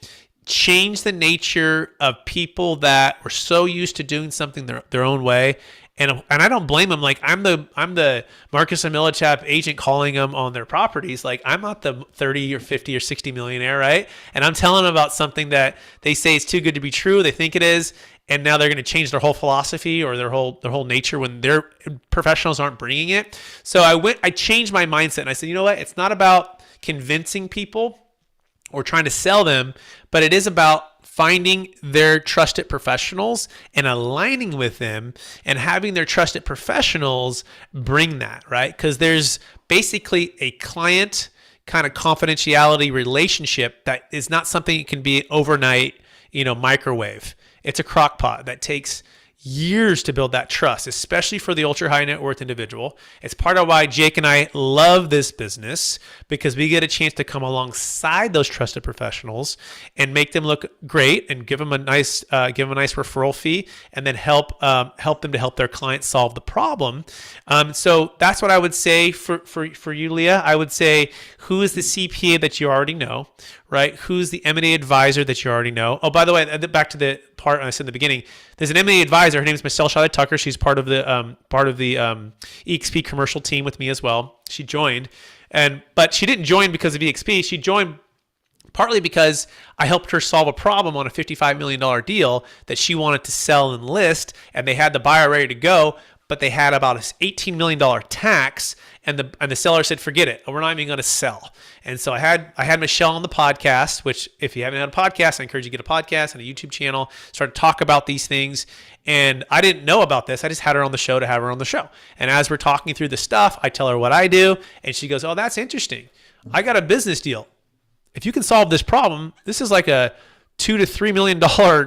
change the nature of people that were so used to doing something their own way. And I don't blame them. Like, I'm the Marcus Millichap agent calling them on their properties. Like, I'm not the 30 or 50 or 60 millionaire, right? And I'm telling them about something that they say is too good to be true. They think it is. And now they're going to change their whole philosophy or their whole nature when their professionals aren't bringing it. So I changed my mindset, and I said, you know what? It's not about convincing people or trying to sell them, but it is about finding their trusted professionals and aligning with them and having their trusted professionals bring that, right? Because there's basically a client kind of confidentiality relationship that is not something that can be overnight, microwave. It's a crock pot that takes years to build that trust, especially for the ultra high net worth individual. It's part of why Jake and I love this business, because we get a chance to come alongside those trusted professionals and make them look great and give them a nice referral fee, and then help them to help their clients solve the problem. So that's what I would say for you, Leah. I would say, who is the CPA that you already know, right? Who's the M&A advisor that you already know? Oh, by the way, back to the part I said in the beginning, there's an M&A advisor. Her name is Michelle Tucker. She's part of the EXP commercial team with me as well. She joined, but she didn't join because of EXP. She joined partly because I helped her solve a problem on a $55 million deal that she wanted to sell and list, and they had the buyer ready to go, but they had about an $18 million tax, and the seller said, forget it, we're not even going to sell. And so I had Michelle on the podcast, which if you haven't had a podcast, I encourage you to get a podcast and a YouTube channel, start to talk about these things. And I didn't know about this. I just had her on the show to have her on the show. And as we're talking through the stuff, I tell her what I do, and she goes, oh, that's interesting. I got a business deal. If you can solve this problem, this is like a $2 to $3 million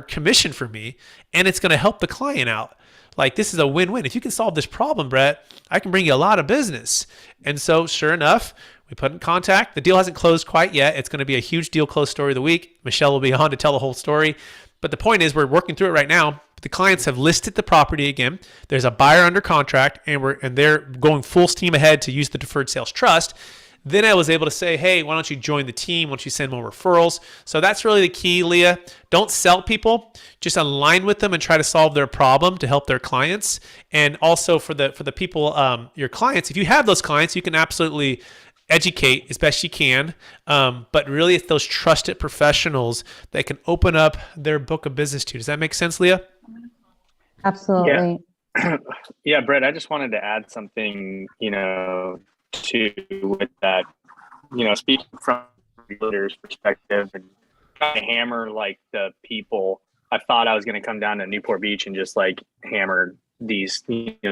commission for me, and it's going to help the client out. Like, this is a win-win. If you can solve this problem, Brett, I can bring you a lot of business. And so sure enough, we put in contact. The deal hasn't closed quite yet. It's going to be a huge deal close story of the week. Michelle will be on to tell the whole story. But the point is, we're working through it right now. The clients have listed the property again. There's a buyer under contract, and they're going full steam ahead to use the Deferred Sales Trust. Then I was able to say, hey, why don't you join the team? Why don't you send more referrals? So that's really the key, Leah. Don't sell people. Just align with them and try to solve their problem to help their clients. And also for the people, your clients, if you have those clients, you can absolutely educate as best you can. But really, it's those trusted professionals that can open up their book of business to. Does that make sense, Leah? Absolutely. Yeah, Brett, I just wanted to add something, to with that, speaking from a leader's perspective and trying to hammer the people. I thought I was going to come down to Newport Beach and just hammer these,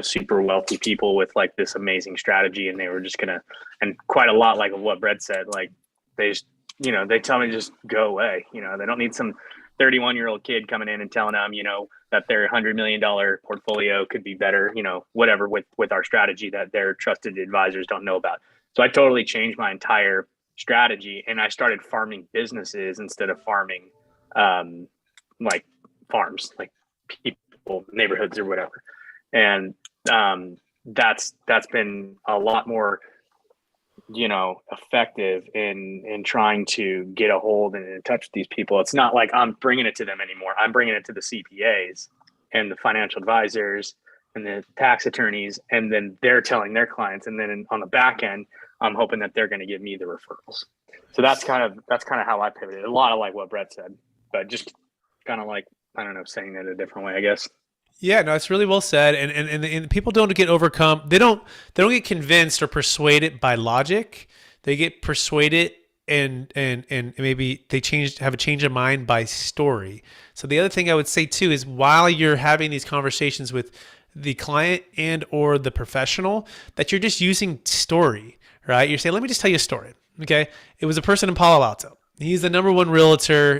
super wealthy people with like this amazing strategy, and they were just gonna, and quite a lot like what Brett said, like they just, they tell me to just go away. They don't need some 31-year-old kid coming in and telling them, that their $100 million portfolio could be better, whatever with our strategy that their trusted advisors don't know about. So I totally changed my entire strategy, and I started farming businesses instead of farming like farms, like people, neighborhoods or whatever. And that's been a lot more, effective in trying to get a hold and in touch with these people. It's not like I'm bringing it to them anymore. I'm bringing it to the CPAs and the financial advisors and the tax attorneys, and then they're telling their clients. And then on the back end, I'm hoping that they're going to give me the referrals. So that's kind of how I pivoted. A lot of like what Brett said, but just kind of like, I don't know, saying it a different way, I guess. Yeah, no, it's really well said. And people don't get overcome. They don't get convinced or persuaded by logic. They get persuaded and maybe they have a change of mind by story. So the other thing I would say too is while you're having these conversations with the client and or the professional, that you're just using story, right? You're saying, let me just tell you a story. Okay. It was a person in Palo Alto. He's the number one realtor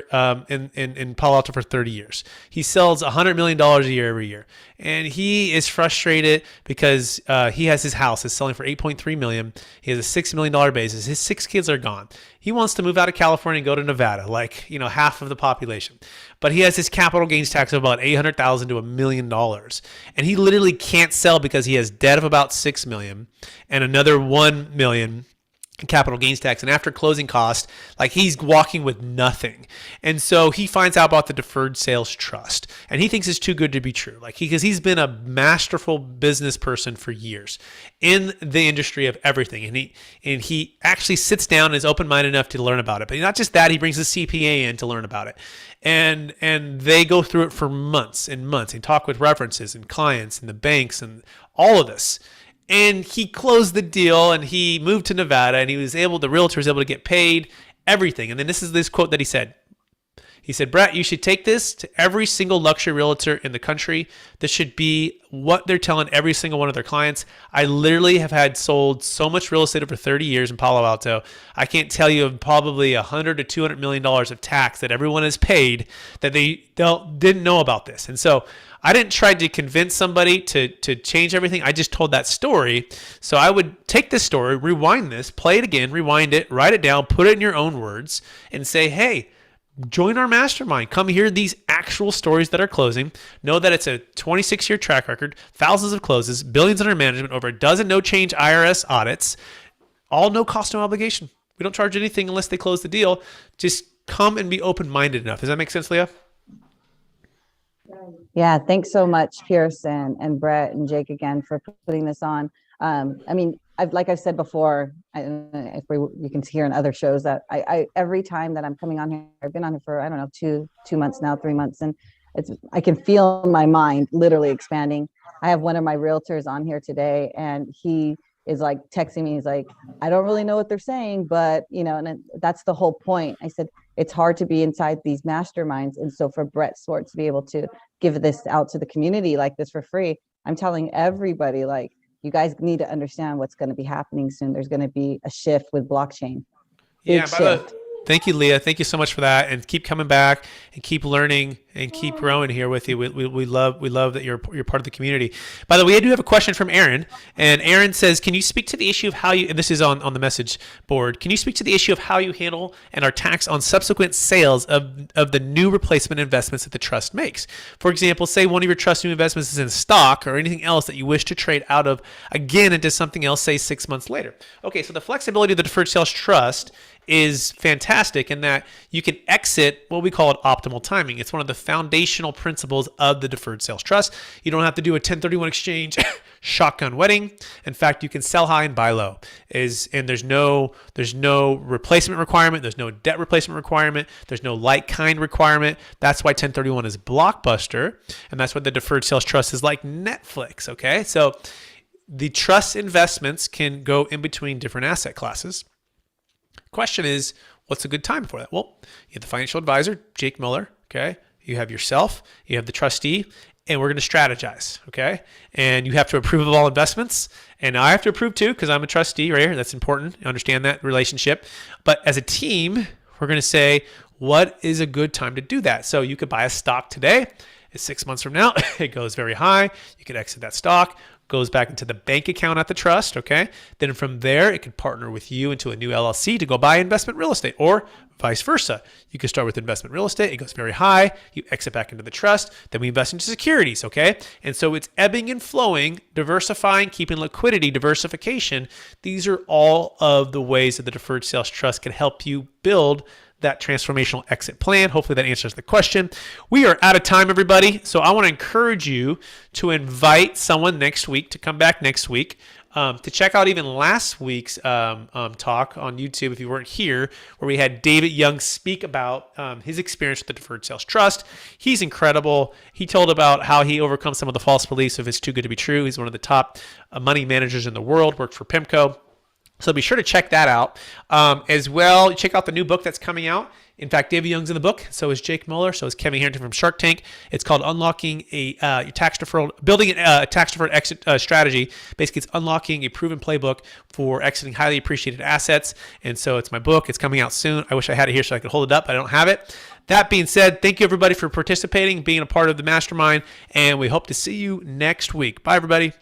in Palo Alto for 30 years. He sells $100 million a year every year. And he is frustrated because he has his house is selling for $8.3 million. He has a $6 million basis. His 6 kids are gone. He wants to move out of California and go to Nevada, like, half of the population. But he has his capital gains tax of about $800,000 to $1 million. And he literally can't sell because he has debt of about $6 million and another $1 million capital gains tax, and after closing cost, like he's walking with nothing. And so he finds out about the Deferred Sales Trust, and he thinks it's too good to be true, like because he's been a masterful business person for years in the industry of everything, and he actually sits down and is open-minded enough to learn about it. But not just that, he brings a CPA in to learn about it, and they go through it for months and months and talk with references and clients and the banks and all of this. And he closed the deal and he moved to Nevada, and the realtor was able to get paid, everything. And then this is this quote that he said. He said, Brett, you should take this to every single luxury realtor in the country. This should be what they're telling every single one of their clients. I literally have had sold so much real estate over 30 years in Palo Alto. I can't tell you probably $100 to $200 million of tax that everyone has paid that they didn't know about this. And so I didn't try to convince somebody to change everything. I just told that story. So I would take this story, rewind this, play it again, rewind it, write it down, put it in your own words, and say, hey, join our mastermind. Come hear these actual stories that are closing. Know that it's a 26-year track record, thousands of closes, billions under management, over a dozen no-change IRS audits, all no cost, no obligation. We don't charge anything unless they close the deal. Just come and be open-minded enough. Does that make sense, Leah? Yeah, thanks so much, Pierce and Brett and Jake again for putting this on. Like I've said before, if you can hear in other shows that I every time that I'm coming on here, I've been on here for, I don't know, two months now, 3 months. And I can feel my mind literally expanding. I have one of my realtors on here today, and he is like texting me. He's like, I don't really know what they're saying, but and that's the whole point. I said, it's hard to be inside these masterminds. And so for Brett Swarts to be able to give this out to the community like this for free, I'm telling everybody, like, you guys need to understand what's going to be happening soon. There's going to be a shift with blockchain. Big shift. Thank you, Leah. Thank you so much for that, and keep coming back and keep learning and keep growing here with you. We love that you're part of the community. By the way, I do have a question from Aaron, and Aaron says, "Can you speak to the issue of how you?" And this is on the message board. Can you speak to the issue of how you handle and are taxed on subsequent sales of the new replacement investments that the trust makes? For example, say one of your trust new investments is in stock or anything else that you wish to trade out of again into something else, say 6 months later. Okay, so the flexibility of the Deferred Sales Trust is fantastic in that you can exit what we call optimal timing. It's one of the foundational principles of the Deferred Sales Trust. You don't have to do a 1031 exchange shotgun wedding. In fact, you can sell high and buy low. And there's no replacement requirement. There's no debt replacement requirement. There's no like kind requirement. That's why 1031 is Blockbuster, and that's why the Deferred Sales Trust is like Netflix. Okay, so the trust investments can go in between different asset classes. Question is, what's a good time for that? Well, you have the financial advisor, Jake Miller, okay? You have yourself, you have the trustee, and we're going to strategize, okay? And you have to approve of all investments, and I have to approve too because I'm a trustee, right? That's important. I understand that relationship. But as a team, we're going to say, what is a good time to do that? So you could buy a stock today. 6 months from now, it goes very high. You could exit that stock, goes back into the bank account at the trust, okay? Then from there, it could partner with you into a new LLC to go buy investment real estate, or vice versa. You could start with investment real estate. It goes very high. You exit back into the trust. Then we invest into securities, okay? And so it's ebbing and flowing, diversifying, keeping liquidity, diversification. These are all of the ways that the Deferred Sales Trust can help you build that transformational exit plan. Hopefully that answers the question. We are out of time, everybody. So I want to encourage you to invite someone next week to come back next week to check out even last week's talk on YouTube if you weren't here, where we had David Young speak about his experience with the Deferred Sales Trust. He's incredible. He told about how he overcomes some of the false beliefs of it's too good to be true. He's one of the top money managers in the world, worked for PIMCO. So be sure to check that out. As well, check out the new book that's coming out. In fact, David Young's in the book. So is Jake Mueller. So is Kevin Harrington from Shark Tank. It's called Unlocking a Tax Deferral, Building a Tax Deferred Exit Strategy. Basically, it's unlocking a proven playbook for exiting highly appreciated assets. And so it's my book. It's coming out soon. I wish I had it here so I could hold it up, but I don't have it. That being said, thank you everybody for participating, being a part of the Mastermind, and we hope to see you next week. Bye, everybody.